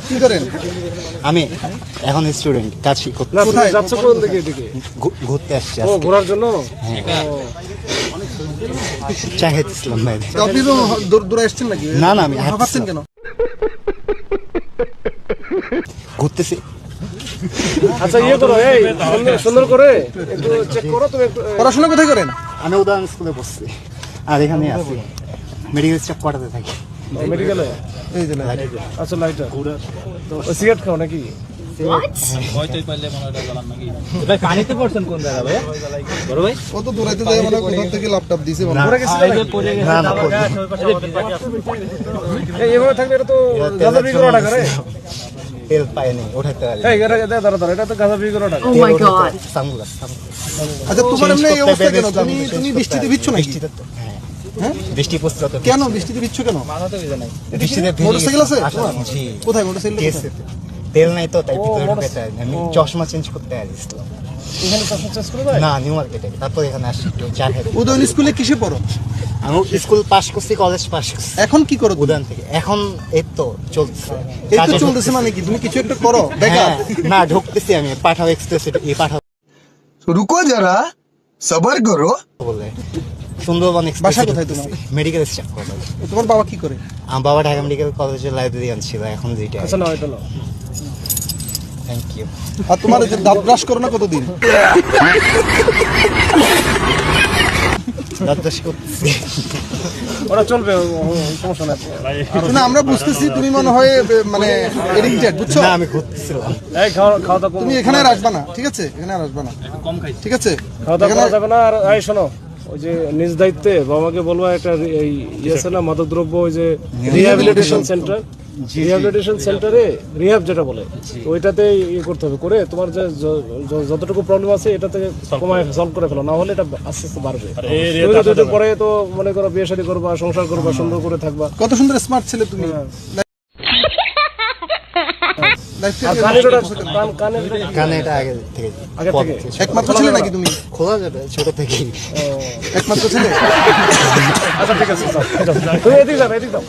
কি করেন? আমি এখন স্টুডেন্ট, কাজ কোথায় যাচ্ছ? কোন দিকে? এদিকে ঘুরতে আসছি। ও, ঘোরার জন্য? চা খেতেছিলাম ভাই। আপনি তো দূরে আসছেন নাকি? না না, আমি হাঁপাচ্ছেন কেন? ঘুরতেছি। আচ্ছা, ইয়ে করো, এই সুন্দর করে একটু চেক করো। তুমি পড়াশোনা কোথায় করেন? আমি উদাহরণ স্কুলে পড়ছি, আর এখানে আছি মেডিকেল স্টাফ করাতে থাকি। মেডিকেলে? এই যে আচ্ছা, লাইটার। তো সিগারেট খাও নাকি? পানিতে পড়ছেন কোন জায়গা ভাই? বড় ভাই কত দূরাইতে যায় মানে কোথা থেকে ল্যাপটপ দিছে মনে না, এইভাবে থাকলে এটা তো গাঁজা বিক্রি করা টাকা রে। তেল পায়নি ওঠাতে পারি। এই দাঁড়া, এটা তো গাঁজা বিক্রি করা টাকা। Oh my god. সানগ্লাস। আচ্ছা, তোমার এমনি এই অবস্থা কেন? তুমি বৃষ্টিতে ভিজছো নাকি? হ্যাঁ, বৃষ্টি পড়ছে তো। কেন বৃষ্টিতে ভিজছো কেন? বৃষ্টিতে মোটরসাইকেল আছে? জি। কোথায় মোটরসাইকেল? তেল নাই তো, তাই ভিতরে ঢুকে আমি চশমা চেঞ্জ করতে আসছিলাম। এখানে চশমা চেঞ্জ করে দেয়? না, নিউ মার্কেটে। তারপর এখানে আসছি একটু চা খেতে। উদয়ন স্কুলে কিসে পড়ো? আমি স্কুল পাস করছি, কলেজ পাস করছি। এখন কি করো? উদান থেকে এখন এই তো চলছে। এই তো চলতেছে মানে কি? তুমি কিছু একটা করো? বেকার? না, ঢুকতেছি আমি পাঠাও এক্সপ্রেস, এই পাঠাও। रुको जरा सबर करो। বলে সুন্দরবন এক্সপ্রেস। বাসা কোথায় তোমার? মেডিকেল স্টাফ করে। তোমার বাবা কি করে? আমার বাবা ঢাকা মেডিকেল কলেজের লাইব্রেরিয়ান ছিল, এখন যেটা। আচ্ছা, না এটা না। Thank you. আর তোমার যে দাঁত ব্রাশ করো না কতদিন? দাদাস করতেছি। ওরা চলবে, সমস্যা নাই। না, আমরা বুঝতেছি তুমি মনে হয় মানে এডিক্টেড, বুঝছো? না, আমি ঘুরতেছিলাম। এই খাওয়া দাওয়া তুমি এখানে আর আসবা না, ঠিক আছে? এখানে আর আসবা না, কম খাই, ঠিক আছে? খাওয়া দাওয়া করা যাবে না। আর এই শোনো, ওই যে নিজ দায়িত্বে বাবাকে বলবো একটা এই আছে না মাদকদ্রব্য, ওই যে রিহ্যাবিলিটেশন সেন্টার, রিহ্যাবিলিটেশন সেন্টারে রিহ্যাব যেটা বলে, ওইটাতে ইয়ে করতে হবে, করে তোমার যে যতটুকু প্রবলেম আছে এটা থেকে কমায় সলভ করে ফেলো, না হলে এটা আস্তে আস্তে বাড়বে। তুমি যতটুকু পরে তো মনে করো বিয়ে শাদী করবা, সংসার করবা, সুন্দর করে থাকবা। কত সুন্দর স্মার্ট ছেলে তুমি। কানে এটা আগে থেকে একমাত্র ছেলে নাকি তুমি? খোলা যাবে ছোট থেকেই। একমাত্র ছেলে? আচ্ছা, ঠিক আছে, তুমি এদিকে যাও, এদিকে যাও।